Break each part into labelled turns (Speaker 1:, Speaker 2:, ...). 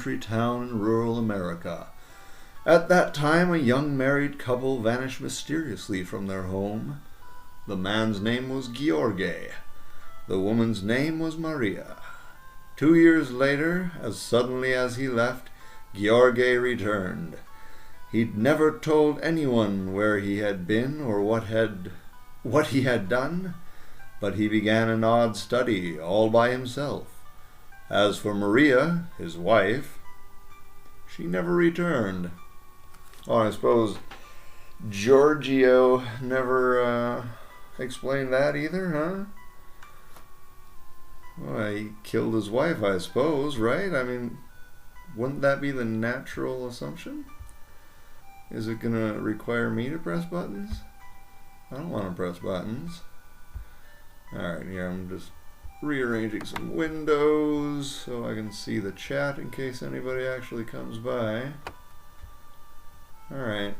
Speaker 1: country town in rural America. At that time, a young married couple vanished mysteriously from their home. The man's name was Gheorghe. The woman's name was Maria. 2 years later, as suddenly as he left, Gheorghe returned. He'd never told anyone where he had been or what he had done, but he began an odd study all by himself. As for Maria, his wife, she never returned. Oh, I suppose Giorgio never explained that either, huh? Well, he killed his wife, I suppose, right? I mean, wouldn't that be the natural assumption? Is it going to require me to press buttons? I don't want to press buttons. Alright, here I'm just rearranging some windows so I can see the chat in case anybody actually comes by. Alright.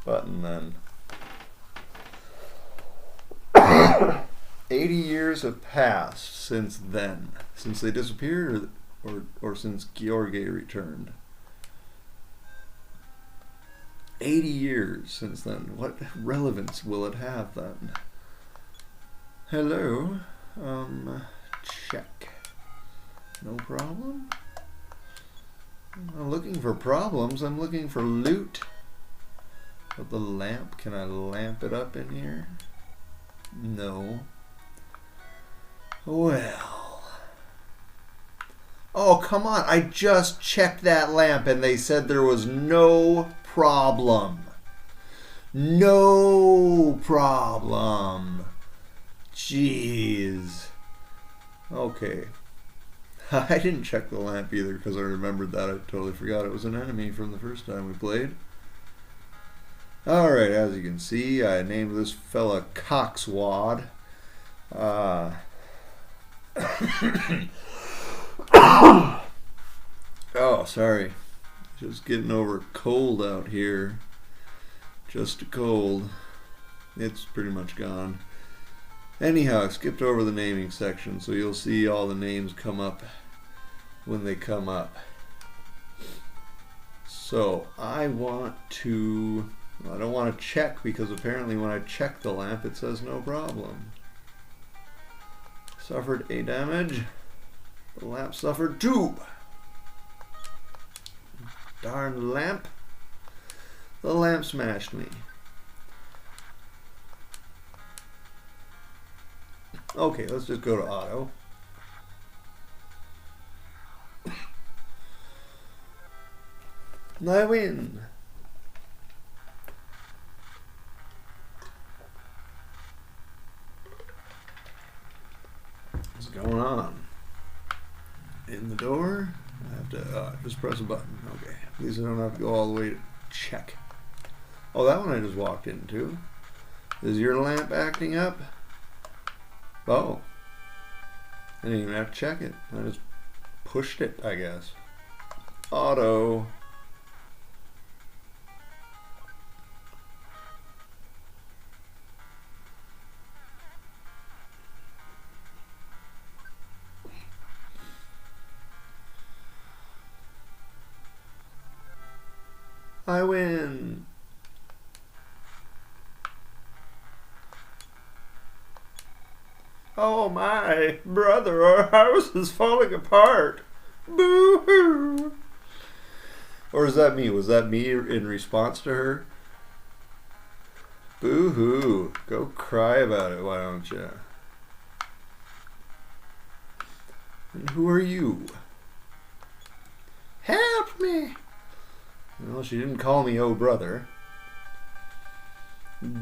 Speaker 1: Button then. 80 years have passed since then. Since they disappeared or since Gheorghe returned. 80 years since then. What relevance will it have then? Hello. Check. No problem? I'm not looking for problems. I'm looking for loot. But the lamp, can I lamp it up in here? No. Well. Oh, come on. I just checked that lamp and they said there was no problem. No problem. Jeez. Okay. I didn't check the lamp either because I remembered that. I totally forgot it was an enemy from the first time we played. Alright, as you can see, I named this fella Coxwad. Oh, sorry. Just getting over a cold out here. Just a cold. It's pretty much gone. Anyhow, I skipped over the naming section, so you'll see all the names come up when they come up. So, I don't want to check because apparently when I check the lamp it says no problem. Suffered a damage. The lamp suffered 2. Darn lamp. The lamp smashed me. Okay, let's just go to auto. I win. What's going on? In the door? I have to just press a button. Okay, at least I don't have to go all the way to check. Oh, that one I just walked into. Is your lamp acting up? Oh. I didn't even have to check it. I just pushed it, I guess. Auto. I win. Oh my, brother, our house is falling apart. Boo-hoo. Or is that me? Was that me in response to her? Boo-hoo. Go cry about it, why don't you? And who are you? Help me. Well, she didn't call me oh brother.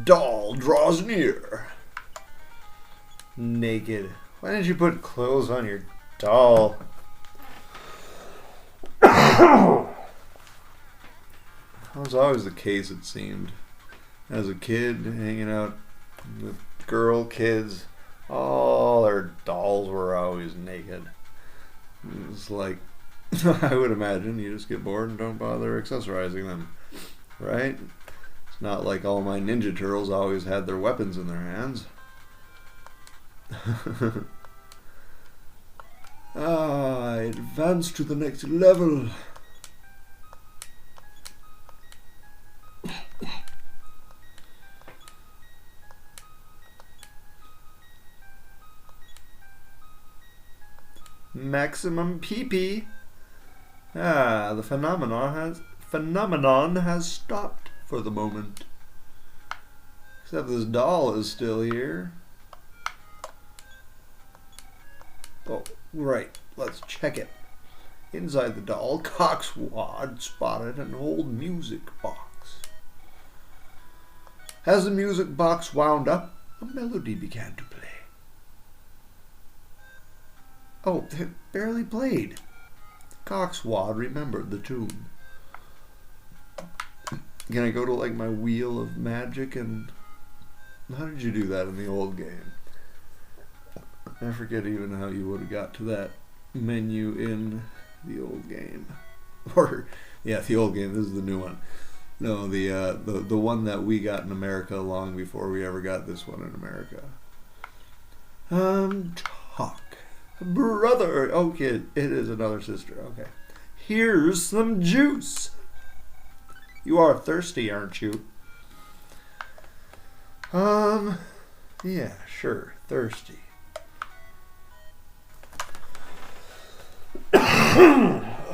Speaker 1: Doll draws near. Naked. Why didn't you put clothes on your doll? That was always the case, it seemed. As a kid, hanging out with girl kids, all their dolls were always naked. It was like, I would imagine you just get bored and don't bother accessorizing them, right? It's not like all my Ninja Turtles always had their weapons in their hands. I advance to the next level. Maximum PP. The phenomenon has stopped for the moment. Except this doll is still here. Oh, right. Let's check it. Inside the doll, Coxwad spotted an old music box. As the music box wound up, a melody began to play. Oh, it barely played. Coxwad remembered the tune. Can I go to like my wheel of magic and... How did you do that in the old game? I forget even how you would have got to that menu in the old game. Or, yeah, the old game. This is the new one. No, the one that we got in America long before we ever got this one in America. Talk. Brother. Okay, it is another sister. Okay. Here's some juice. You are thirsty, aren't you? Yeah, sure. Thirsty.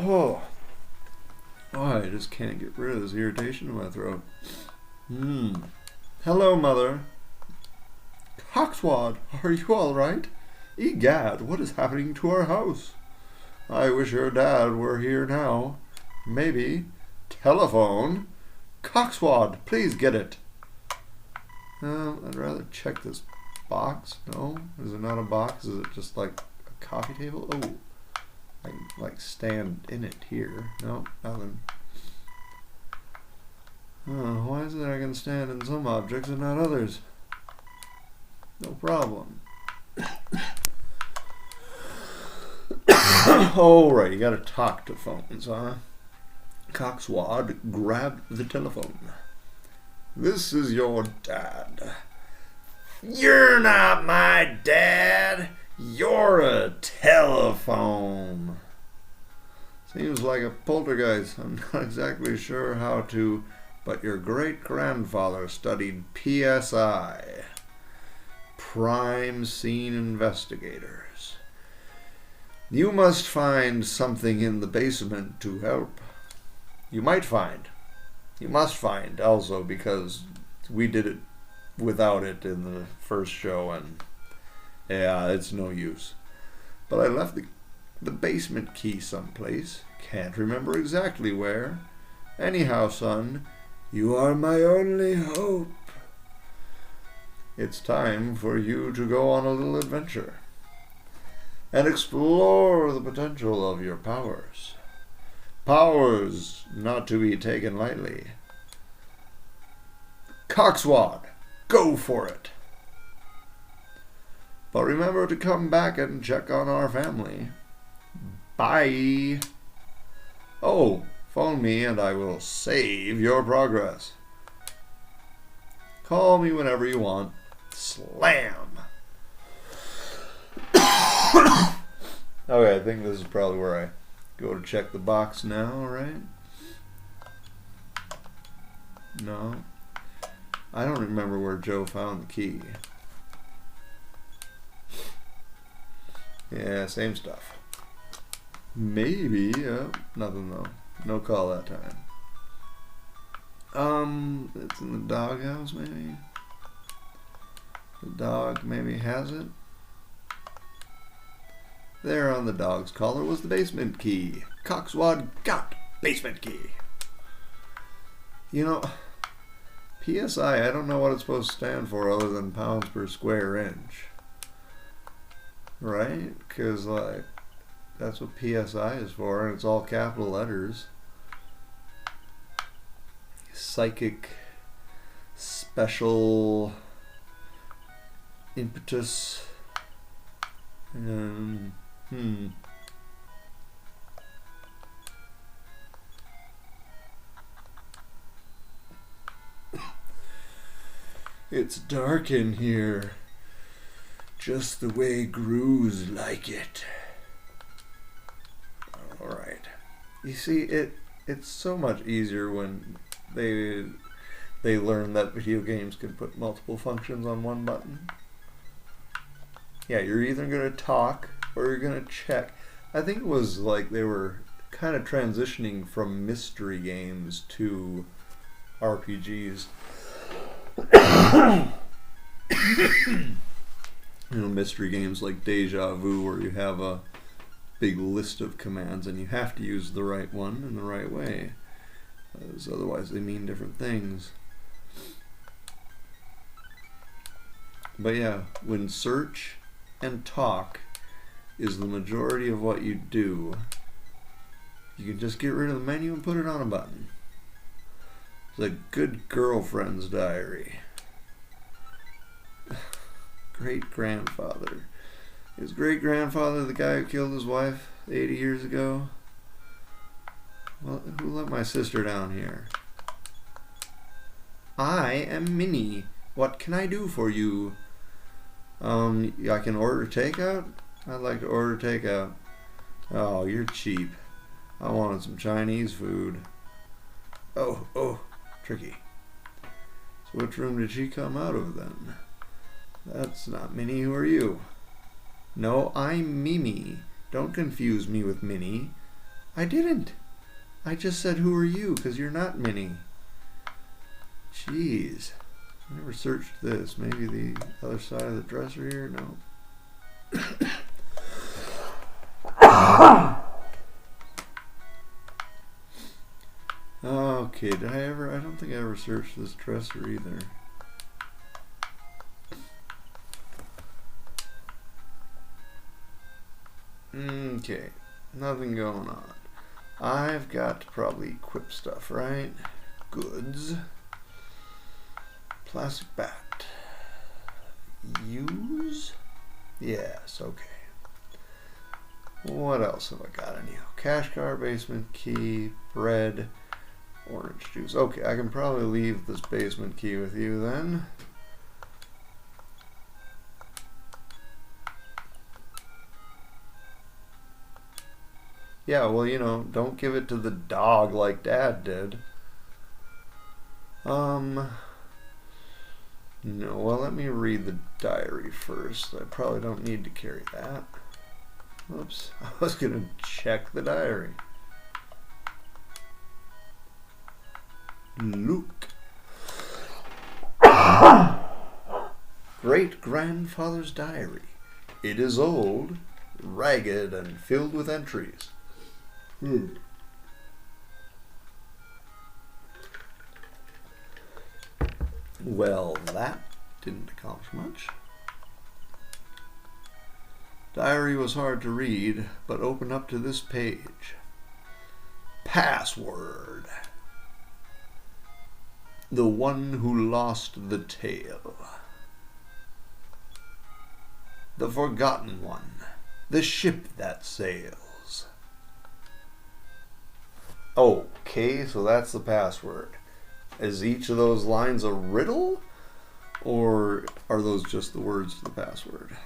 Speaker 1: Oh, I just can't get rid of this irritation in my throat. Hello, Mother. Coxwad, are you all right? Egad, what is happening to our house? I wish your dad were here now. Maybe. Telephone. Coxwad, please get it. I'd rather check this box. No? Is it not a box? Is it just like a coffee table? Oh. I can like stand in it here. No, nothing. Why is it I can stand in some objects and not others? No problem. Oh, right, you gotta talk to phones, huh? Coxwad grabbed the telephone. This is your dad. You're not my dad. You're a telephone. Seems like a poltergeist. I'm not exactly sure how to, but your great-grandfather studied PSI. Prime Scene Investigators. You must find something in the basement to help. You might find. You must find also, because we did it without it in the first show, and yeah, it's no use. But I left the basement key someplace. Can't remember exactly where. Anyhow, son, you are my only hope. It's time for you to go on a little adventure and explore the potential of your powers. Powers not to be taken lightly. Coxwad, go for it. But remember to come back and check on our family. Bye. Oh, phone me and I will save your progress. Call me whenever you want. Slam. Okay, I think this is probably where I go to check the box now, right? No. I don't remember where Joe found the key. Yeah, same stuff. Maybe. Nothing though. No call that time. It's in the doghouse maybe? The dog maybe has it? There on the dog's collar was the basement key. Coxwad got basement key. You know, PSI, I don't know what it's supposed to stand for other than pounds per square inch. Right? Because, like, that's what PSI is for, and it's all capital letters. Psychic, special, impetus, It's dark in here, just the way Gru's like it. You see, it's so much easier when they they learn that video games can put multiple functions on one button. Yeah, you're either going to talk or you're going to check. I think it was like they were kind of transitioning from mystery games to RPGs. You know, mystery games like Deja Vu, where you have a big list of commands and you have to use the right one in the right way, because otherwise they mean different things. But yeah, when search and talk is the majority of what you do, you can just get rid of the menu and put it on a button. It's a good girlfriend's diary. Great grandfather. His great grandfather, the guy who killed his wife 80 years ago. Well, who let my sister down here? I am Minnie. What can I do for you? I can order takeout? I'd like to order takeout. Oh, you're cheap. I wanted some Chinese food. Oh, tricky. So which room did she come out of then? That's not Minnie. Who are you? No, I'm Mimi. Don't confuse me with Minnie. I didn't. I just said who are you, because you're not Minnie. Jeez. I never searched this. Maybe the other side of the dresser here? No. Okay, did I ever? I don't think I ever searched this dresser either. Okay, nothing going on. I've got to probably equip stuff, right? Goods. Plastic bat. Use? Yes, okay. What else have I got anyhow? Cash car, basement key, bread, orange juice. Okay, I can probably leave this basement key with you then. Yeah, well, you know, don't give it to the dog like Dad did. No, well, let me read the diary first. I probably don't need to carry that. Oops, I was going to check the diary. Luke. Great-grandfather's diary. It is old, ragged, and filled with entries. Well, that didn't accomplish much. Diary was hard to read, but open up to this page. Password. The one who lost the tale. The forgotten one. The ship that sails. Okay, so that's the password. Is each of those lines a riddle? Or are those just the words to the password?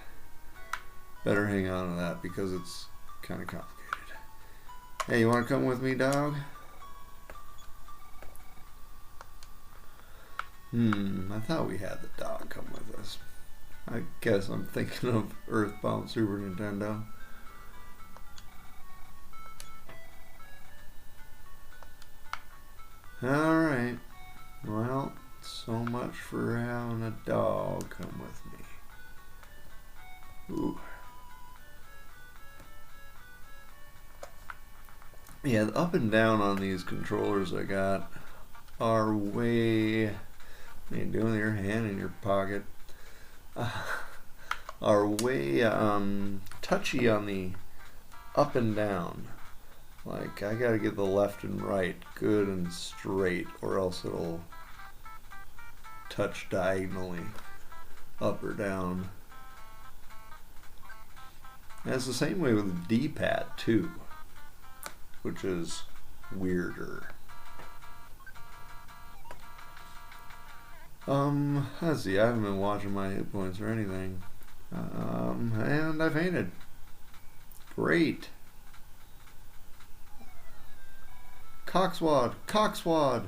Speaker 1: Better hang on to that because it's kind of complicated. Hey, you want to come with me, dog? I thought we had the dog come with us. I guess I'm thinking of Earthbound Super Nintendo. Alright. Well, so much for having a dog come with me. Ooh. Yeah, the up and down on these controllers I got are way... What are you doing with your hand in your pocket? Are way touchy on the up and down. Like, I gotta get the left and right good and straight, or else it'll touch diagonally up or down. And it's the same way with the D-pad too, which is weirder. Let's see, I haven't been watching my hit points or anything. And I fainted. Great. Coxswain, Coxswain,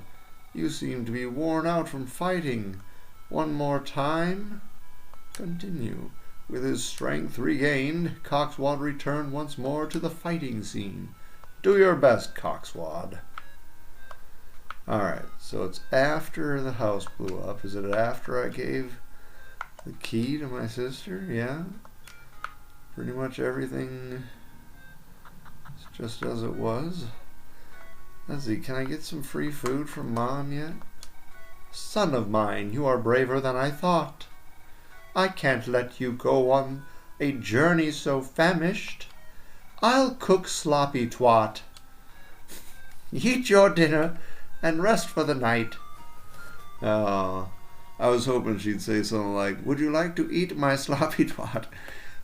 Speaker 1: you seem to be worn out from fighting. One more time? Continue. With his strength regained, Coxswain returned once more to the fighting scene. Do your best, Coxswain. Alright, so it's after the house blew up. Is it after I gave the key to my sister? Yeah. Pretty much everything is just as it was. Let's see, can I get some free food from Mom yet? Son of mine, you are braver than I thought. I can't let you go on a journey so famished. I'll cook sloppy twat. Eat your dinner and rest for the night. Oh, I was hoping she'd say something like, would you like to eat my sloppy twat?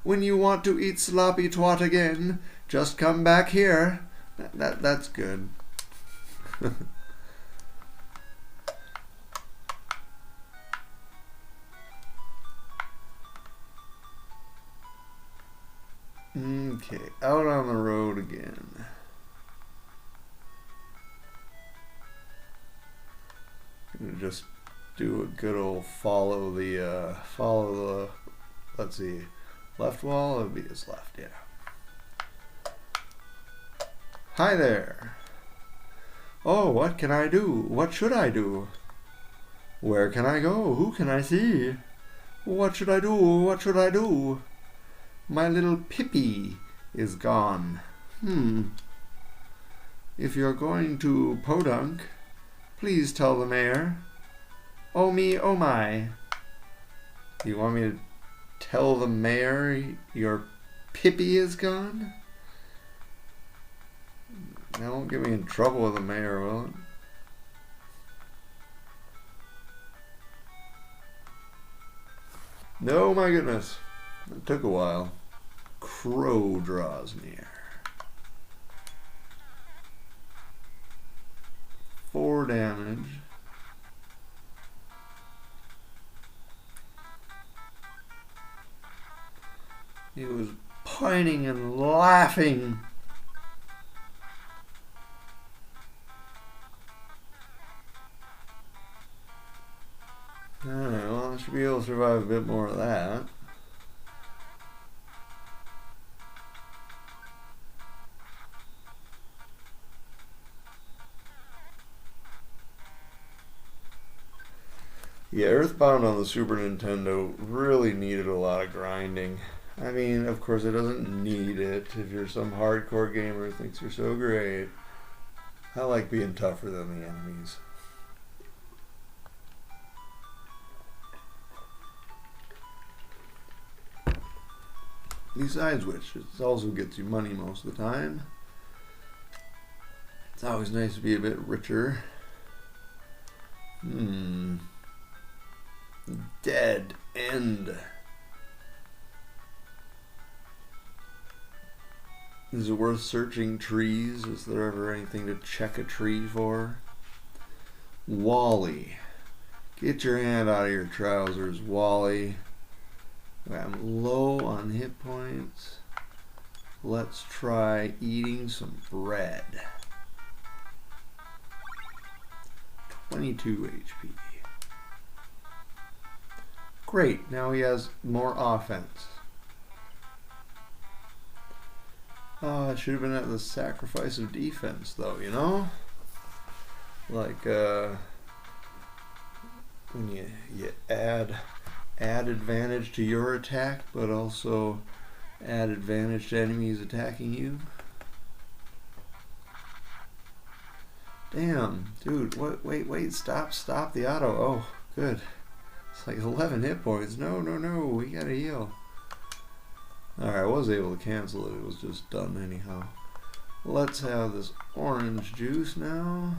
Speaker 1: When you want to eat sloppy twat again, just come back here. That's good. Okay, out on the road again. Gonna just do a good old follow the, let's see, left wall, it would be his left, yeah. Hi there. Oh, what can I do? What should I do? Where can I go? Who can I see? What should I do? What should I do? My little Pippi is gone. If you're going to Podunk, please tell the mayor. Oh me, oh my. You want me to tell the mayor your Pippi is gone? That won't get me in trouble with the mayor, will it? No, my goodness. It took a while. Crow draws near. 4 damage. He was pointing and laughing. Alright, well, I should be able to survive a bit more of that. Yeah, Earthbound on the Super Nintendo really needed a lot of grinding. I mean, of course, it doesn't need it if you're some hardcore gamer who thinks you're so great. I like being tougher than the enemies. Besides which, it also gets you money most of the time. It's always nice to be a bit richer. Dead end. Is it worth searching trees? Is there ever anything to check a tree for? Wally. Get your hand out of your trousers, Wally. I'm low on hit points. Let's try eating some bread. 22 HP. Great, now he has more offense. Oh, it should have been at the sacrifice of defense, though, you know? Like, when you add advantage to your attack, but also add advantage to enemies attacking you. Damn, dude, what, wait, stop the auto. Oh, good. It's like 11 hit points. No, we gotta heal. Alright, I was able to cancel it. It was just done anyhow. Let's have this orange juice now.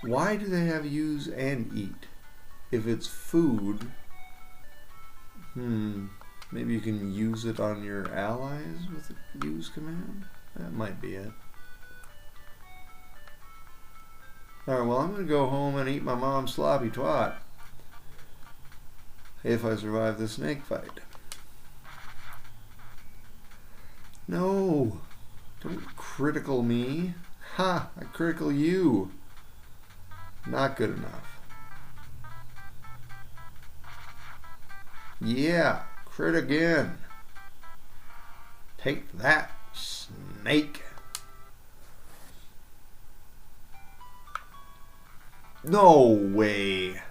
Speaker 1: Why do they have use and eat? If it's food, maybe you can use it on your allies with the use command? That might be it. Alright, well, I'm going to go home and eat my mom's sloppy twat. If I survive the snake fight. No! Don't critical me. Ha! I critical you. Not good enough. Yeah, crit again. Take that, snake. No way.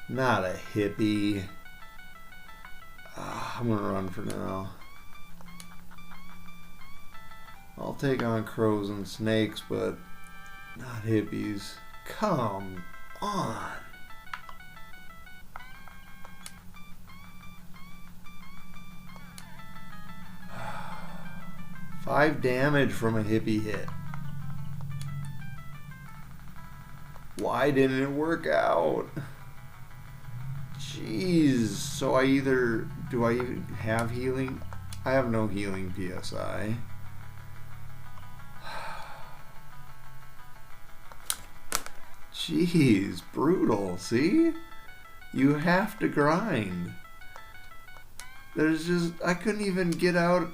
Speaker 1: Not a hippie. I'm gonna run for now. I'll take on crows and snakes, but not hippies. Come on. 5 damage from a hippie hit. Why didn't it work out? Jeez. So do I even have healing? I have no healing PSI. Jeez, brutal. See? You have to grind. I couldn't even get out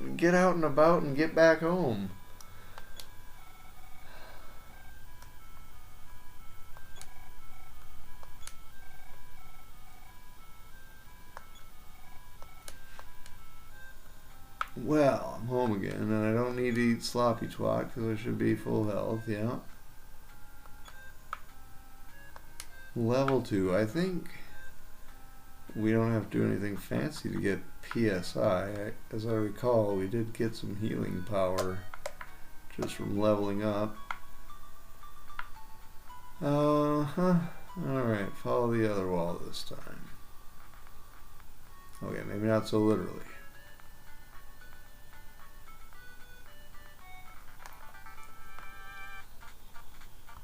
Speaker 1: and about and get back home. Well, I'm home again, and I don't need to eat sloppy twat because I should be full health, yeah. Level 2, I think we don't have to do anything fancy to get PSI. As I recall, we did get some healing power just from leveling up. Alright, follow the other wall this time. Okay, maybe not so literally.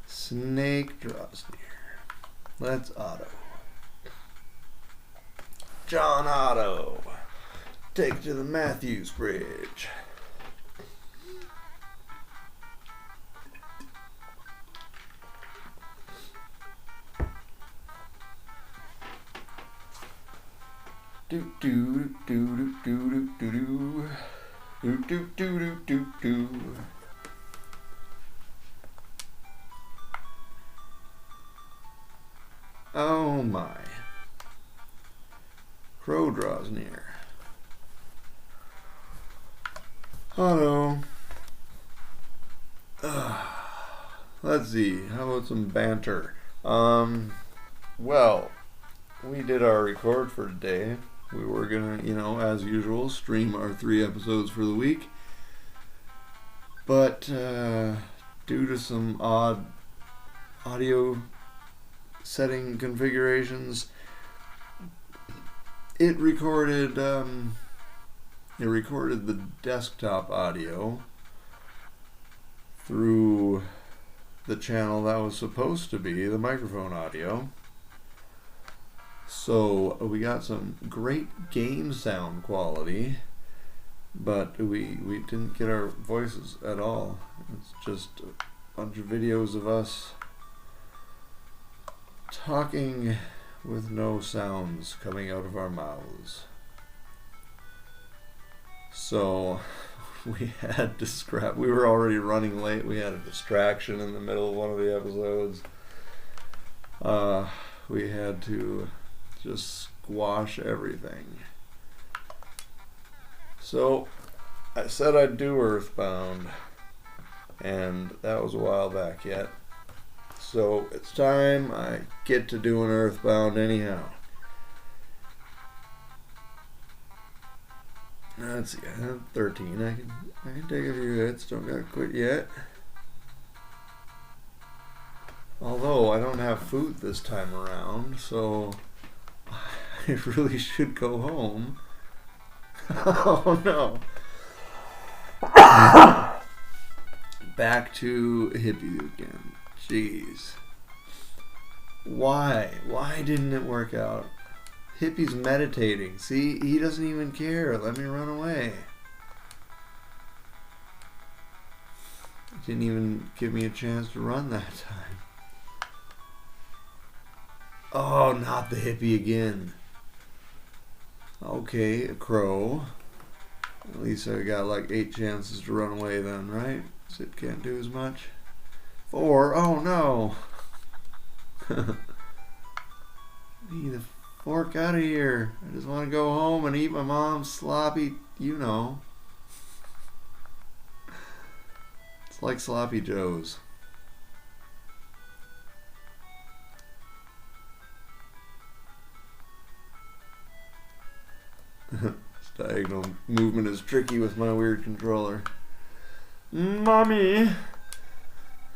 Speaker 1: Snake draws near. Let's auto. John Otto. Take it to the Matthews Bridge. Do do do do do do do do do do do do. Oh my. Crow draws near. Hello. Let's see. How about some banter? Well, we did our record for today. We were gonna, as usual, stream our 3 episodes for the week. But due to some odd audio setting configurations, it recorded the desktop audio through the channel that was supposed to be the microphone audio. So we got some great game sound quality, but we didn't get our voices at all. It's just a bunch of videos of us talking with no sounds coming out of our mouths. So we had to scrap. We were already running late. We had a distraction in the middle of one of the episodes. We had to just squash everything. So I said I'd do Earthbound, and that was a while back yet. So it's time I get to doing Earthbound anyhow. Let's see, I have 13. I can take a few hits. Don't gotta quit yet. Although I don't have food this time around, so I really should go home. Oh no. Back to hippies again. Jeez. Why? Why didn't it work out? Hippie's meditating. See, he doesn't even care. Let me run away. He didn't even give me a chance to run that time. Oh, not the hippie again. Okay, a crow. At least I got like 8 chances to run away then, right? Zip can't do as much. 4. Oh no. Need the fork out of here. I just want to go home and eat my mom's sloppy, you know. It's like Sloppy Joe's. This diagonal movement is tricky with my weird controller. Mommy!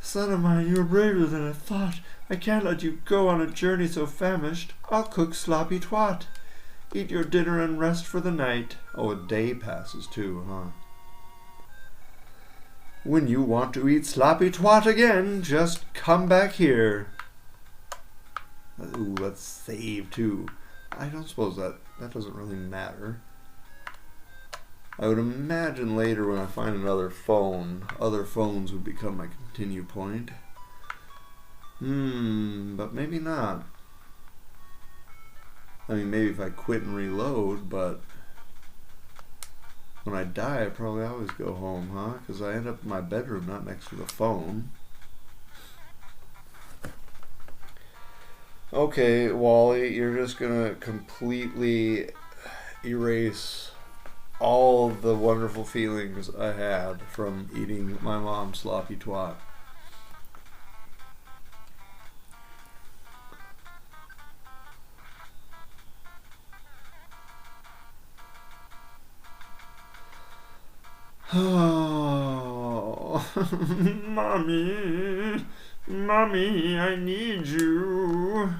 Speaker 1: Son of mine, you were braver than I thought. I can't let you go on a journey so famished. I'll cook sloppy twat. Eat your dinner and rest for the night. Oh, a day passes too, huh? When you want to eat sloppy twat again, just come back here. Ooh, let's save too. I don't suppose that doesn't really matter. I would imagine later when I find another phone, other phones would become my continue point. But maybe not. I mean, maybe if I quit and reload, but when I die, I probably always go home, huh? Because I end up in my bedroom, not next to the phone. Okay, Wally, you're just gonna completely erase all the wonderful feelings I had from eating my mom's sloppy twat. Oh, Mommy, Mommy, I need you.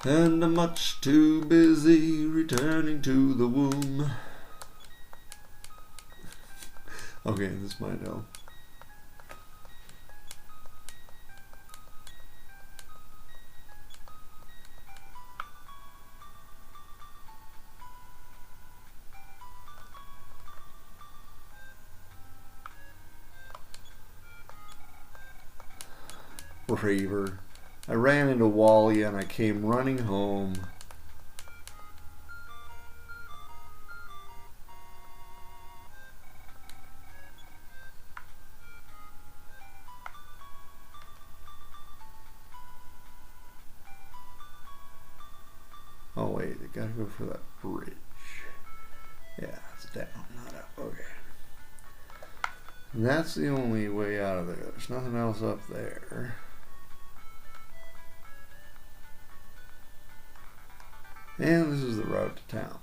Speaker 1: And I'm much too busy returning to the womb. Okay, this might help. Raver. I ran into Wally and I came running home. Oh wait, I gotta go for that bridge. Yeah, it's down, not up. Okay. And that's the only way out of there. There's nothing else up there. And this is the road to town.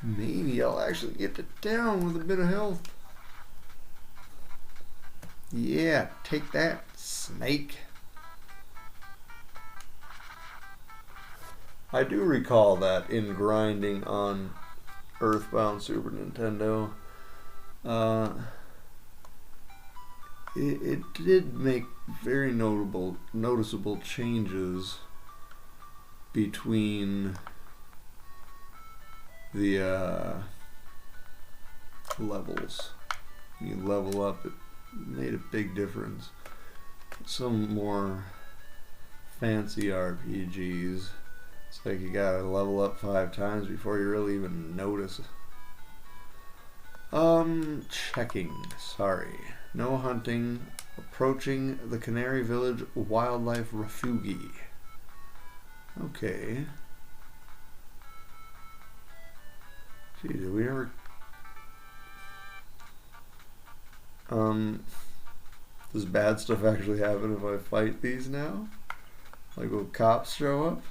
Speaker 1: Maybe I'll actually get to town with a bit of health. Yeah, take that, snake. I do recall that in grinding on Earthbound Super Nintendo. It did make very noticeable changes between the levels. You level up, it made a big difference. Some more fancy RPGs, it's like you gotta level up 5 times before you really even notice. Checking, sorry. No hunting. Approaching the Canary Village Wildlife Refuge. Okay. Gee, did we ever... Does bad stuff actually happen if I fight these now? Like, will cops show up?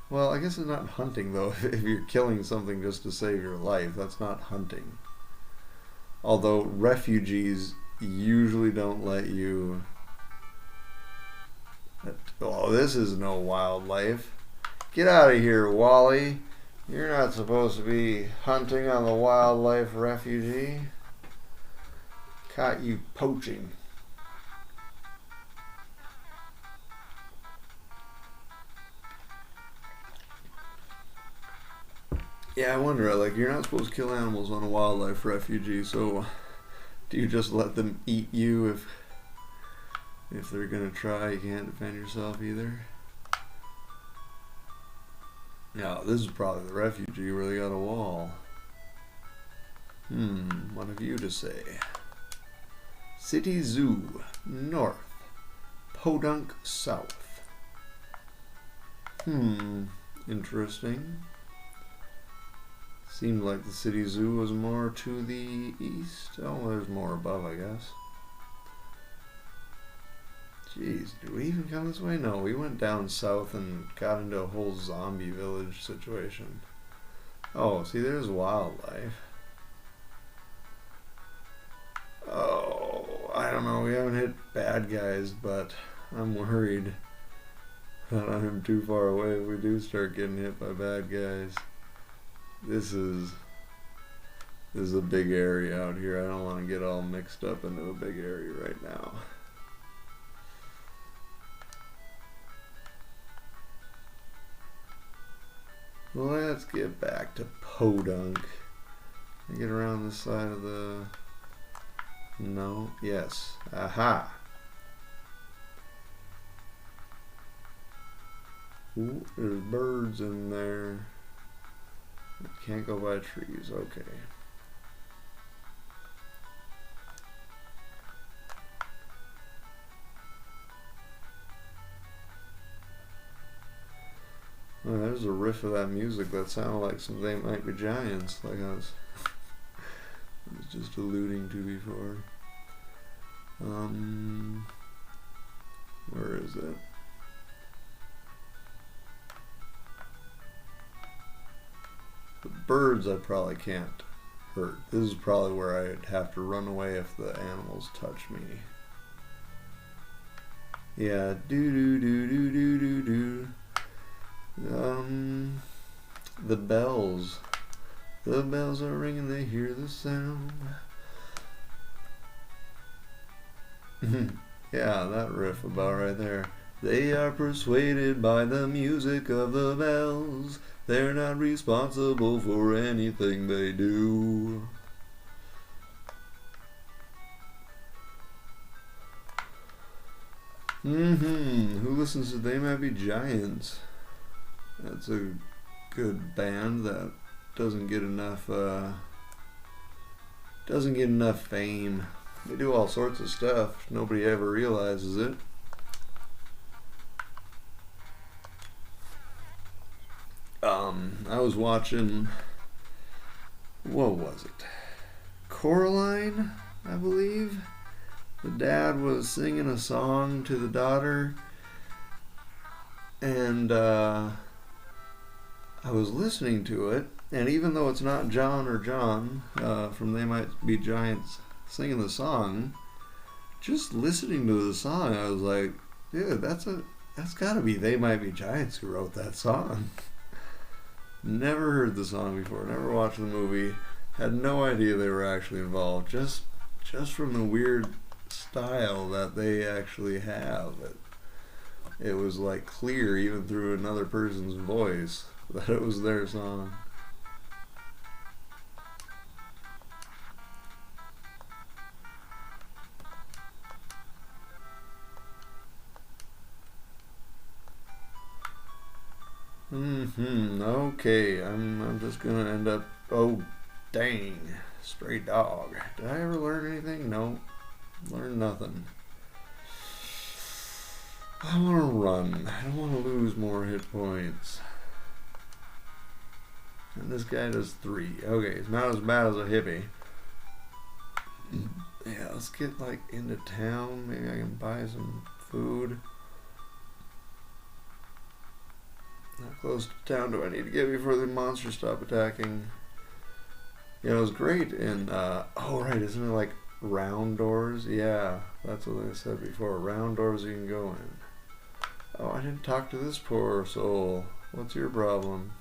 Speaker 1: Well, I guess it's not hunting, though. If you're killing something just to save your life, that's not hunting. Although refugees usually don't let you... Oh, this is no wildlife. Get out of here, Wally. You're not supposed to be hunting on the wildlife refugee. Caught you poaching. Yeah, I wonder, like, you're not supposed to kill animals on a wildlife refugee, so do you just let them eat you if they're gonna try? You can't defend yourself either. Yeah, this is probably the refugee where they got a wall. What have you to say? City Zoo, north. Podunk, south. Interesting. Seemed like the City Zoo was more to the east. Oh, there's more above, I guess. Jeez, did we even come this way? No, we went down south and got into a whole zombie village situation. Oh, see, there's wildlife. Oh, I don't know. We haven't hit bad guys, but I'm worried that I'm too far away if we do start getting hit by bad guys. This is a big area out here. I don't want to get all mixed up into a big area right now. Let's get back to Podunk. Get around the side of the... No. Yes. Aha. Ooh, there's birds in there. Can't go by trees. Okay. Oh, there's a riff of that music that sounded like some They Might Be Giants, like I was just alluding to before. Where is it? The birds I probably can't hurt. This is probably where I'd have to run away if the animals touch me. Yeah, do do do do do do do. The bells. The bells are ringing, they hear the sound. Yeah, that riff about right there. They are persuaded by the music of the bells. They're not responsible for anything they do. Who listens to They Might Be Giants? That's a good band that doesn't get enough fame. They do all sorts of stuff. Nobody ever realizes it. I was watching, what was it? Coraline, I believe. The dad was singing a song to the daughter, and I was listening to it, and even though it's not John or John from They Might Be Giants singing the song, just listening to the song, I was like, dude, that's gotta be They Might Be Giants who wrote that song. Never heard the song before, never watched the movie, had no idea they were actually involved, just from the weird style that they actually have. It was like clear even through another person's voice that it was their song. Okay, I'm just gonna end up... Oh, dang. Stray dog. Did I ever learn anything? No. Learned nothing. I want to run. I don't want to lose more hit points. And this guy does 3. Okay, it's not as bad as a hippie. Yeah, let's get like into town. Maybe I can buy some food. How close to town do I need to get before the monsters stop attacking? Yeah, it was great in, oh right, isn't it like round doors? Yeah, that's what I said before. Round doors you can go in. Oh, I didn't talk to this poor soul. What's your problem?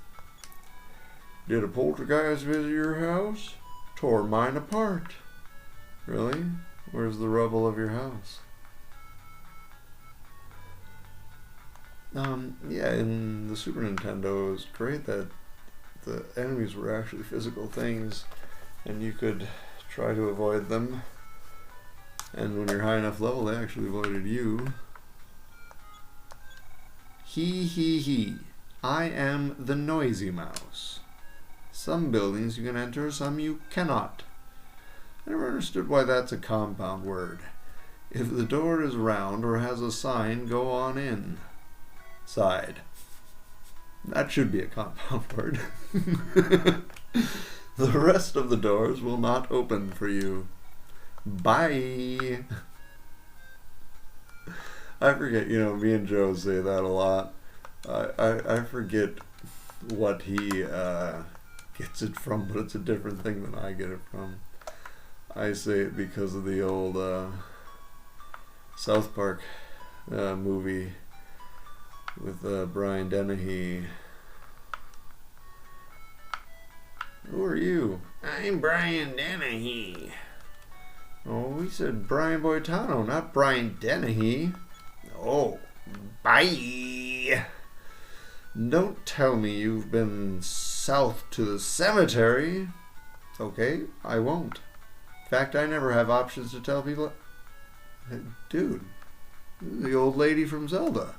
Speaker 1: Did a poltergeist visit your house? Tore mine apart. Really? Where's the rubble of your house? Yeah, in the Super Nintendo, it was great that the enemies were actually physical things, and you could try to avoid them. And when you're high enough level, they actually avoided you. He. I am the noisy mouse. Some buildings you can enter, some you cannot. I never understood why that's a compound word. If the door is round or has a sign, go on in. Side. That should be a compound word. The rest of the doors will not open for you. Bye. I forget, me and Joe say that a lot. I forget what he gets it from, but it's a different thing than I get it from. I say it because of the old South Park movie with Brian Dennehy. Who are you? I'm Brian Dennehy. Oh, we said Brian Boitano, not Brian Dennehy. Oh, bye. Don't tell me you've been south to the cemetery. Okay, I won't. In fact, I never have options to tell people. Dude, the old lady from Zelda.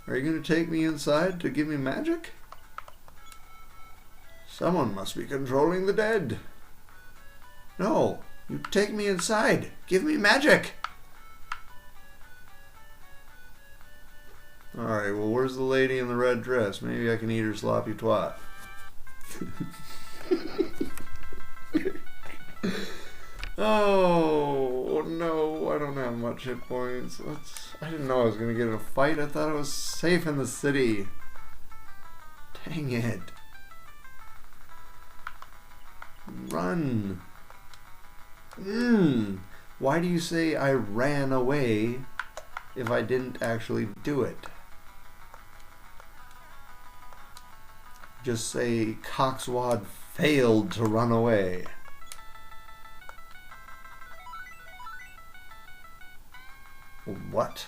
Speaker 1: Are you going to take me inside to give me magic? Someone must be controlling the dead. No, you take me inside. Give me magic. Alright, well, where's the lady in the red dress? Maybe I can eat her sloppy twat. Oh, no, I don't have much hit points. I didn't know I was going to get in a fight. I thought I was safe in the city. Dang it. Run. Why do you say I ran away if I didn't actually do it? Just say Coxwad failed to run away. What?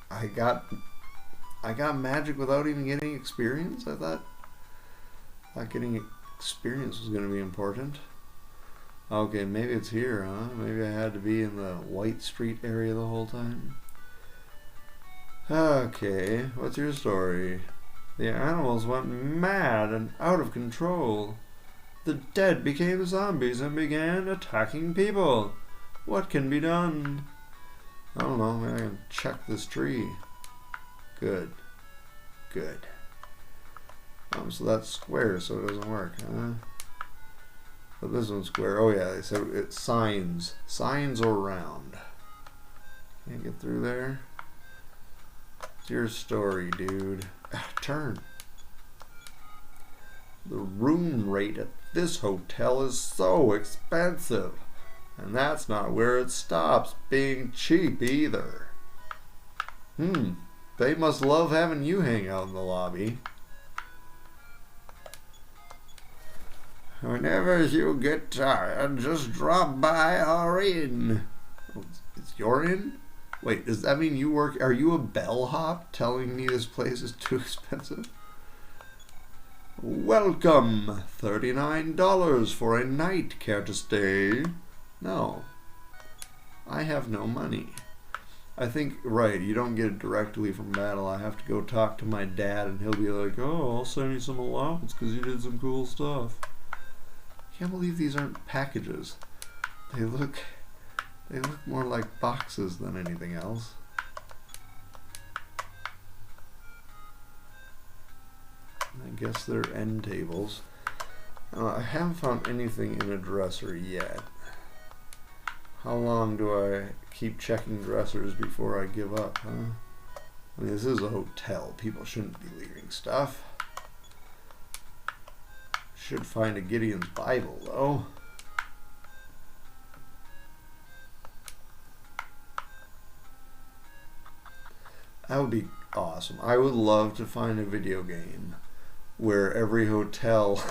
Speaker 1: I got magic without even getting experience? I thought getting experience was going to be important. Okay, maybe it's here, huh? Maybe I had to be in the White Street area the whole time. Okay, what's your story? The animals went mad and out of control. The dead became zombies and began attacking people. What can be done? I don't know, maybe I can check this tree. Good. Good. So that's square, so it doesn't work, huh? But this one's square. Oh yeah, they said it's signs. Signs are round. Can't get through there. It's your story, dude. Turn. The room rate at this hotel is so expensive. And that's not where it stops being cheap either. They must love having you hang out in the lobby. Whenever you get tired, just drop by our inn. Oh, it's your inn? Wait, does that mean you work? Are you a bellhop telling me this place is too expensive? Welcome. $39 for a night. Care to stay? No. I have no money. I think, right, you don't get it directly from battle. I have to go talk to my dad and he'll be like, oh, I'll send you some allowance because you did some cool stuff. I can't believe these aren't packages. They look more like boxes than anything else. I guess they're end tables. I haven't found anything in a dresser yet. How long do I keep checking dressers before I give up, huh? I mean, this is a hotel. People shouldn't be leaving stuff. Should find a Gideon's Bible, though. That would be awesome. I would love to find a video game where every hotel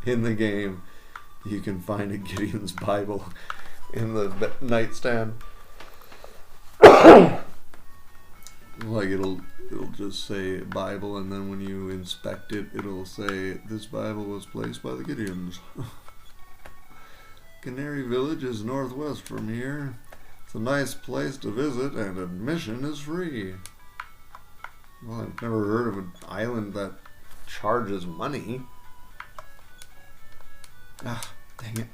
Speaker 1: in the game you can find a Gideon's Bible in the nightstand. Like it'll just say Bible, and then when you inspect it, it'll say this Bible was placed by the Gideons. Canary Village is northwest from here. It's a nice place to visit, and admission is free. Well, I've never heard of an island that charges money. Ah, dang it.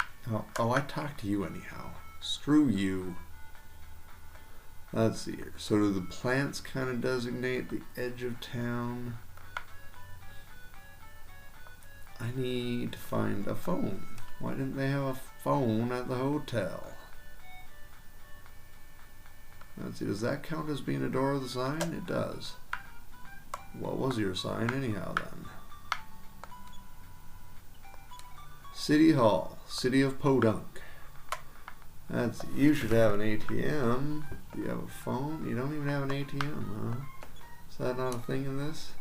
Speaker 1: Oh, I talked to you anyhow. Screw you. Let's see here. So do the plants kind of designate the edge of town? I need to find a phone. Why didn't they have a phone at the hotel? Let's see, does that count as being a door with a sign? It does. What was your sign anyhow then? City Hall, City of Podunk. You should have an ATM. Do you have a phone? You don't even have an ATM, huh? Is that not a thing in this?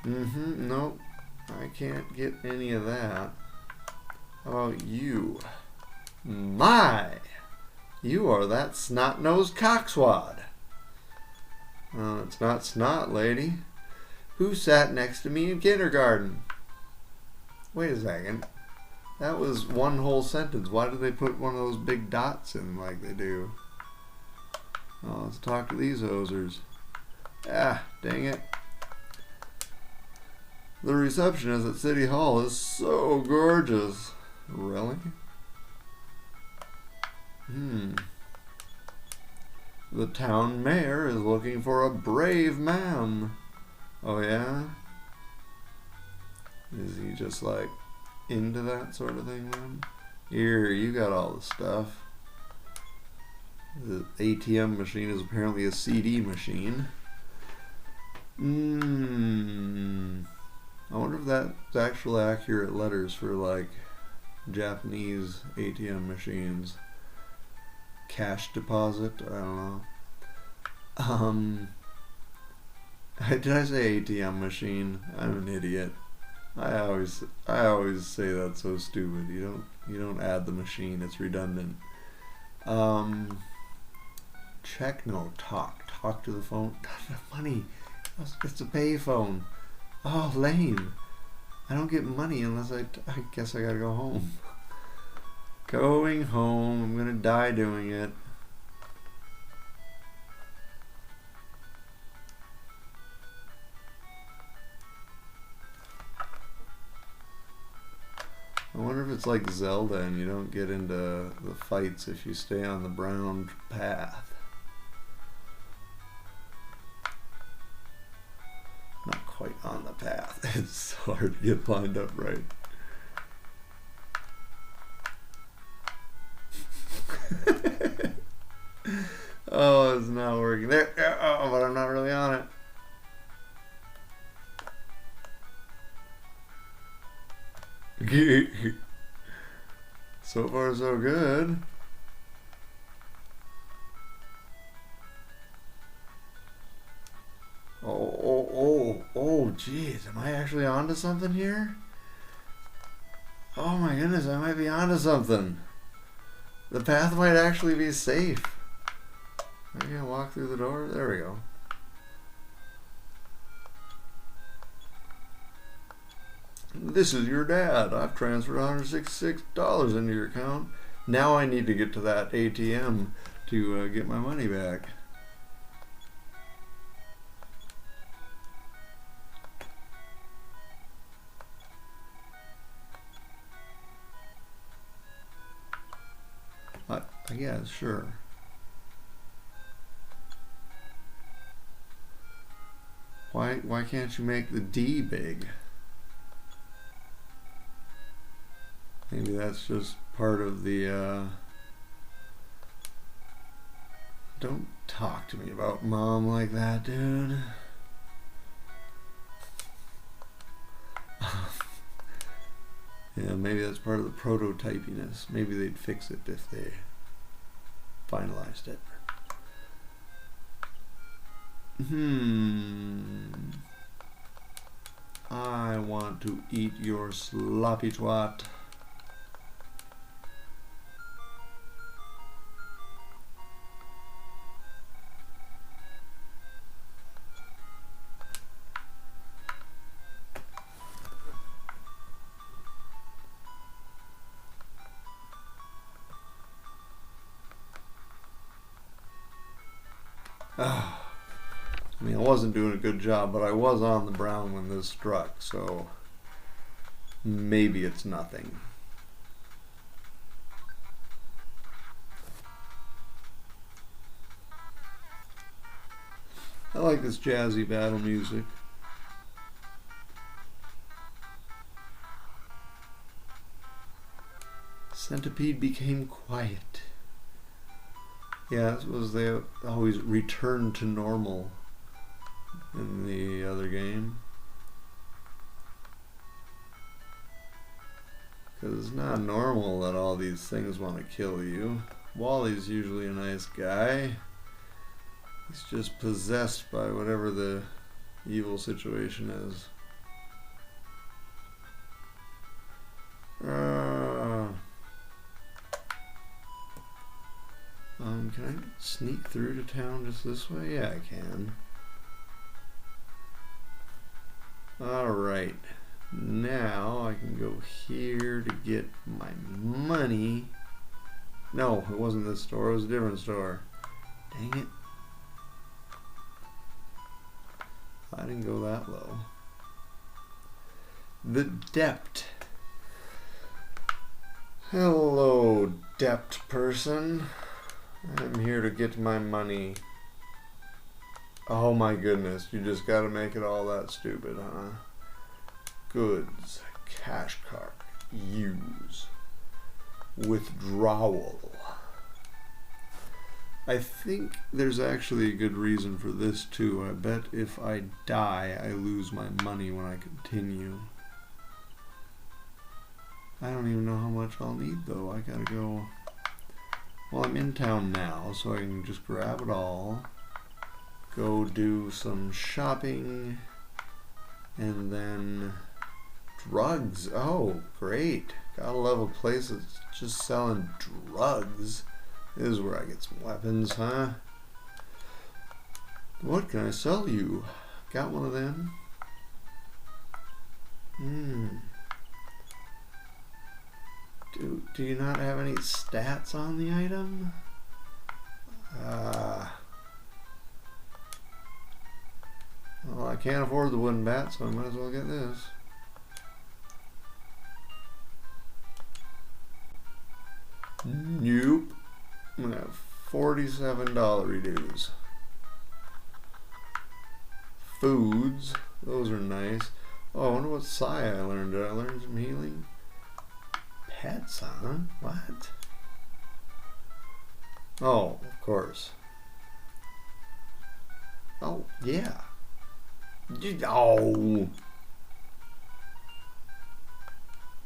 Speaker 1: Nope. I can't get any of that. How about you? My! You are that snot-nosed cockswad. It's not snot, lady. Who sat next to me in kindergarten? Wait a second. That was one whole sentence. Why did they put one of those big dots in like they do? Oh, let's talk to these hosers. Ah, dang it. The receptionist at City Hall is so gorgeous. Really? The town mayor is looking for a brave man. Oh yeah? Is he just like into that sort of thing then? Here, you got all the stuff. The ATM machine is apparently a CD machine. I wonder if that's actually accurate letters for like Japanese ATM machines. Cash deposit? I don't know. Did I say ATM machine? I'm an idiot. I always say that's so stupid. You don't add the machine, it's redundant. Check, no, talk. Talk to the phone. Not enough money. It's a pay phone. Oh, lame. I don't get money unless I guess I gotta go home. Going home. I'm gonna die doing it. I wonder if it's like Zelda and you don't get into the fights if you stay on the brown path. Not quite on the path. It's hard to get lined up right. Oh, it's not working. There. Oh, but I'm not really on it. So far, so good. Oh, geez. Am I actually onto something here? Oh my goodness, I might be onto something. The path might actually be safe. I can't walk through the door. There we go. This is your dad. I've transferred $166 into your account. Now I need to get to that ATM to get my money back. I guess, sure. Why can't you make the D big? Maybe that's just part of the, Don't talk to me about mom like that, dude. Yeah, maybe that's part of the prototypiness. Maybe they'd fix it if they finalized it. I want to eat your sloppy twat. I mean, I wasn't doing a good job, but I was on the brown when this struck, so maybe it's nothing. I like this jazzy battle music. Centipede became quiet. Yeah, this was they always returned to normal in the other game. Because it's not normal that all these things want to kill you. Wally's usually a nice guy. He's just possessed by whatever the evil situation is. Can I sneak through to town just this way? Yeah, I can. Alright. Now I can go here to get my money. No, it wasn't this store. It was a different store. Dang it. I didn't go that low. The Dept. Hello, Dept person. I'm here to get my money. Oh my goodness, you just gotta make it all that stupid, huh? Goods, cash card, use, withdrawal. I think there's actually a good reason for this too. I bet if I die, I lose my money when I continue. I don't even know how much I'll need though. I gotta go. Well, I'm in town now, so I can just grab it all, go do some shopping, and then drugs. Oh, great. Gotta love a place that's just selling drugs. This is where I get some weapons, huh? What can I sell you? Got one of them? Do you not have any stats on the item? Well, I can't afford the wooden bat, so I might as well get this. Nope. I'm gonna have $47 dues. Foods, those are nice. Oh, I wonder what psi I learned. Did I learn some healing? Pets, huh? What? Oh, of course. Oh, yeah. Oh.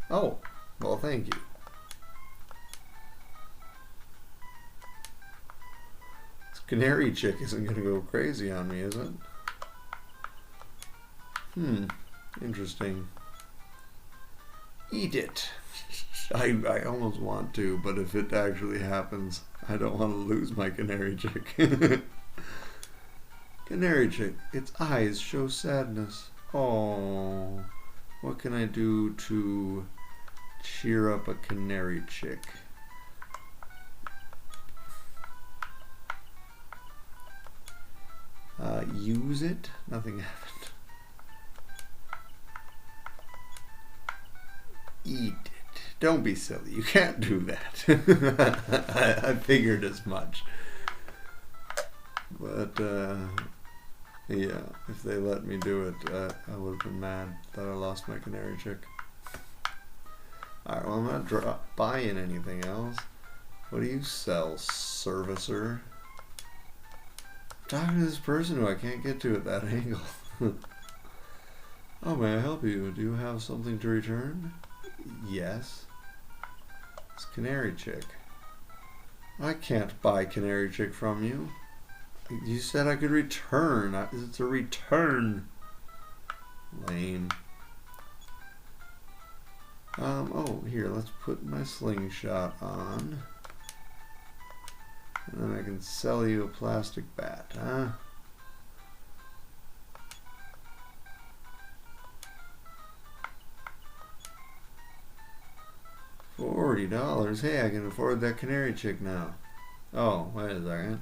Speaker 1: Oh, well, thank you. This canary chick isn't going to go crazy on me, is it? Interesting. Eat it. I almost want to, but if it actually happens, I don't want to lose my canary chick. Canary chick, its eyes show sadness. Oh, what can I do to cheer up a canary chick? Use it? Nothing happened. Eat it. Don't be silly. You can't do that. I figured as much. But, yeah, if they let me do it, I would have been mad that I lost my canary chick. Alright, well, I'm not buying anything else. What do you sell, servicer? I'm talking to this person who I can't get to at that angle. Oh, may I help you? Do you have something to return? Yes. It's canary chick. I can't buy canary chick from you. You said I could return. It's a return. Lame. Oh, here, let's put my slingshot on. And then I can sell you a plastic bat, huh? $40. Hey, I can afford that canary chick now. Oh, wait a second.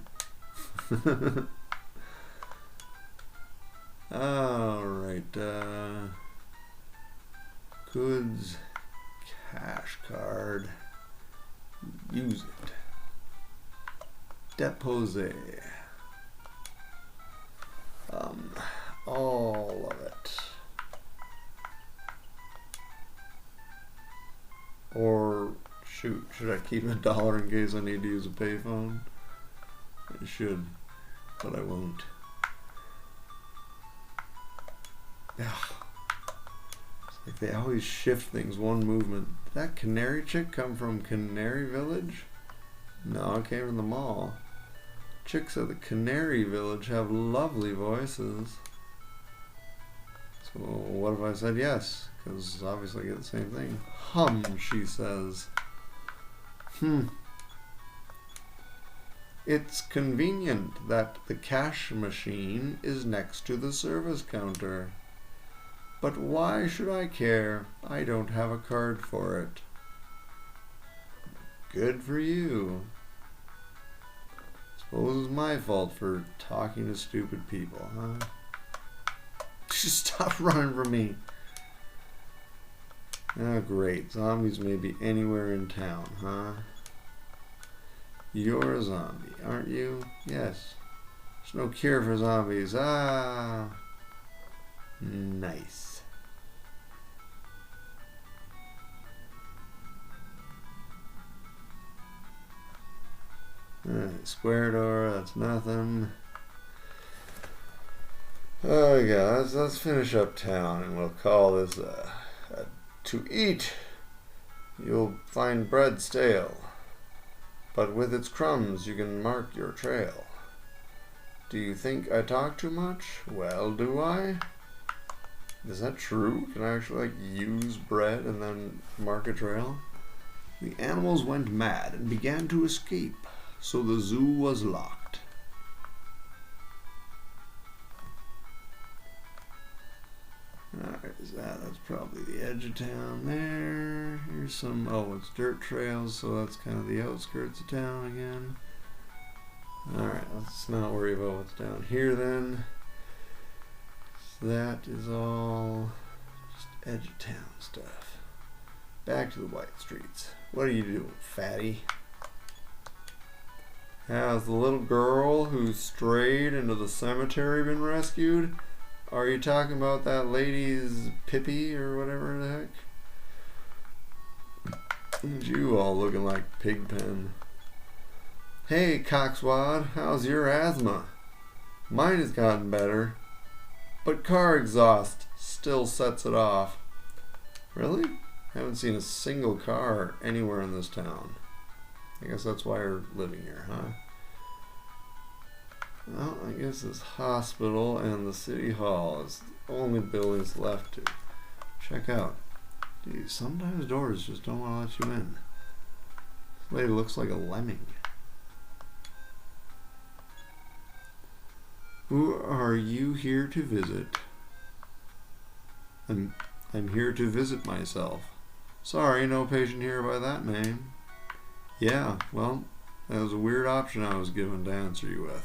Speaker 1: Alright, goods, cash card, use it, depose, all of it, or shoot, should I keep $1 in case I need to use a payphone? I should, but I won't. It's like they always shift things one movement. Did that canary chick come from Canary Village? No, it came from the mall. Chicks at the Canary Village have lovely voices. So what if I said yes? Because obviously I get the same thing. Hum, she says. It's convenient that the cash machine is next to the service counter. But why should I care? I don't have a card for it. Good for you. Suppose it's my fault for talking to stupid people, huh? Just stop running from me. Oh, great. Zombies may be anywhere in town, huh? You're a zombie, aren't you? Yes. There's no cure for zombies. Ah. Nice. Alright, square door, that's nothing. Oh yeah, let's finish up town and we'll call this to eat. You'll find bread stale, but with its crumbs you can mark your trail. Do you think I talk too much? Well, do I? Is that true? Can I actually use bread and then mark a trail? The animals went mad and began to escape, so the zoo was locked. Alright, that's probably the edge of town there. Here's some, it's dirt trails, so that's kind of the outskirts of town again. Alright, let's not worry about what's down here then. So that is all just edge of town stuff. Back to the white streets. What are you doing, fatty? Has the little girl who strayed into the cemetery been rescued? Are you talking about that lady's Pippi or whatever the heck? And you all looking like Pigpen. Hey, cockswad, how's your asthma? Mine has gotten better, but car exhaust still sets it off. Really? I haven't seen a single car anywhere in this town. I guess that's why you're living here, huh? Well, I guess this hospital and the city hall is the only buildings left to check out. Dude, sometimes doors just don't want to let you in. This lady looks like a lemming. Who are you here to visit? I'm here to visit myself. Sorry, no patient here by that name. Yeah, well, that was a weird option I was given to answer you with.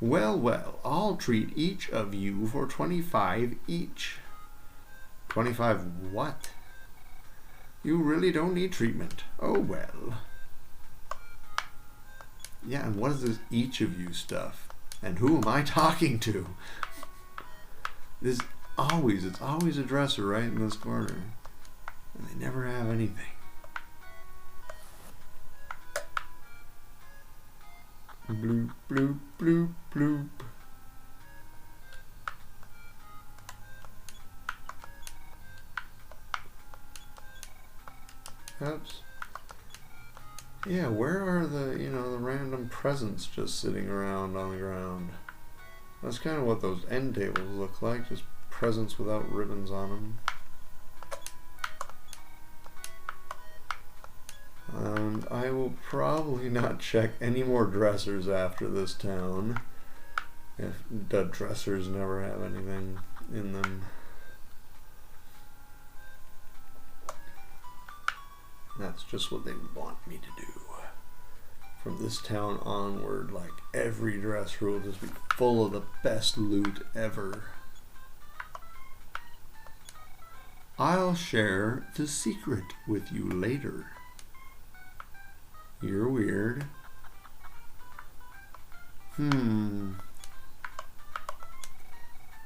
Speaker 1: Well, I'll treat each of you for 25 each. 25 what? You really don't need treatment. Oh well. Yeah, and what is this each of you stuff? And who am I talking to? It's always a dresser right in this corner. And they never have anything. Bloop, bloop, bloop, bloop. Oops. Yeah, where are the random presents just sitting around on the ground? That's kind of what those end tables look like, just presents without ribbons on them. And I will probably not check any more dressers after this town. If the dressers never have anything in them. That's just what they want me to do. from this town onward, like every dress room will just be full of the best loot ever. I'll share the secret with you later. You're weird.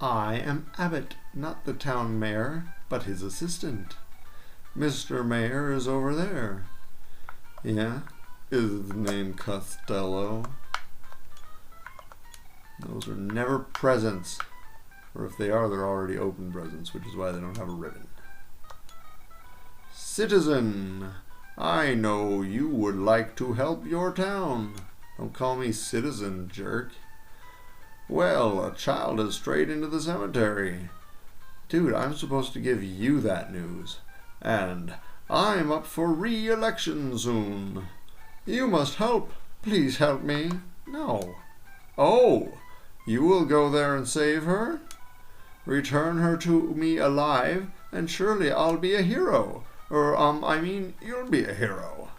Speaker 1: I am Abbott, not the town mayor, but his assistant. Mr. Mayor is over there. Yeah? Is his name Costello? Those are never presents. Or if they are, they're already open presents, which is why they don't have a ribbon. Citizen, I know you would like to help your town. Don't call me citizen, jerk. Well, a child has strayed into the cemetery. Dude, I'm supposed to give you that news. And I'm up for re-election soon. You must help. Please help me. No. Oh, you will go there and save her? Return her to me alive, and surely I'll be a hero. Or, you'll be a hero.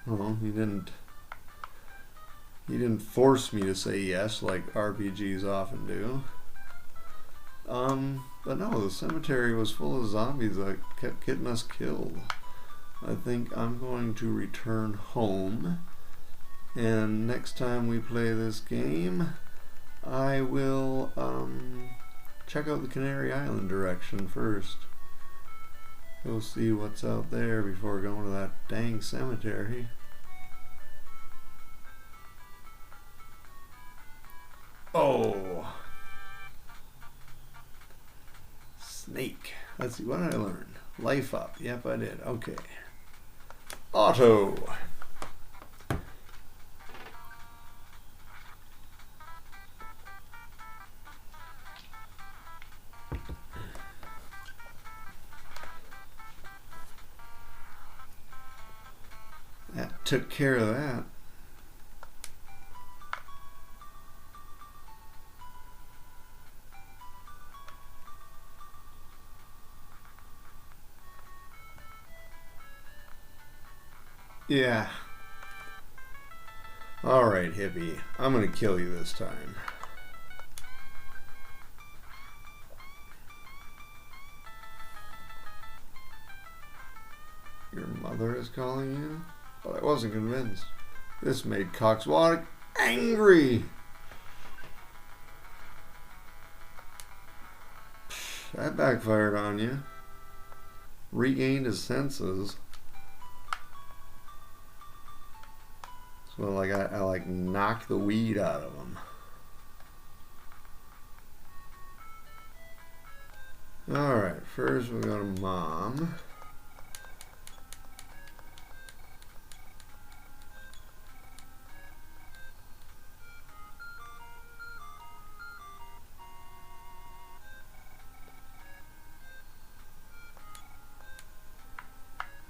Speaker 1: Well, he didn't force me to say yes like RPGs often do. But no, the cemetery was full of zombies that kept getting us killed. I think I'm going to return home, and next time we play this game, I will check out the Canary Island direction first. Go see what's out there before going to that dang cemetery. Oh! Snake. Let's see, what did I learn? Life up. Yep, I did. Okay. Auto. That took care of that. Yeah. Alright, hippie. I'm gonna kill you this time. Your mother is calling you? But I wasn't convinced. This made Coxswatter angry. That backfired on you. Regained his senses. So like I knocked the weed out of him. Alright, first we go to Mom.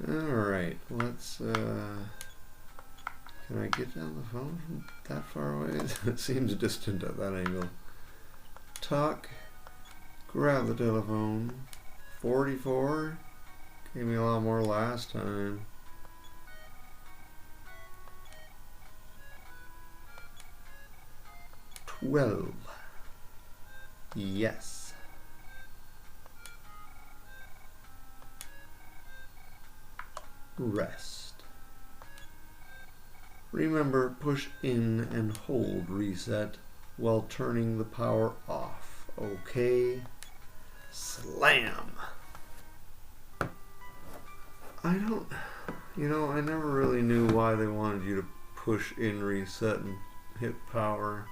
Speaker 1: Alright, let's can I get down the phone from that far away? It seems distant at that angle. Talk. Grab the telephone. 44. Gave me a lot more last time. $12. Yes. Rest. Remember, push in and hold reset while turning the power off. Okay. Slam. I never really knew why they wanted you to push in reset and hit power.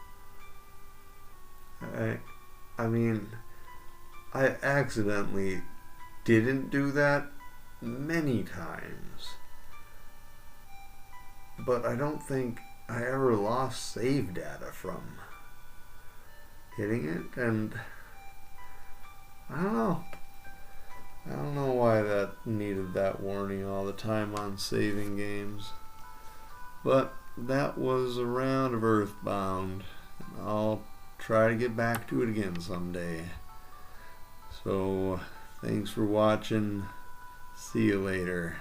Speaker 1: I mean, I accidentally didn't do that many times. But I don't think I ever lost save data from hitting it, and I don't know. I don't know why that needed that warning all the time on saving games. But that was a round of Earthbound, and I'll try to get back to it again someday. So, thanks for watching. See you later.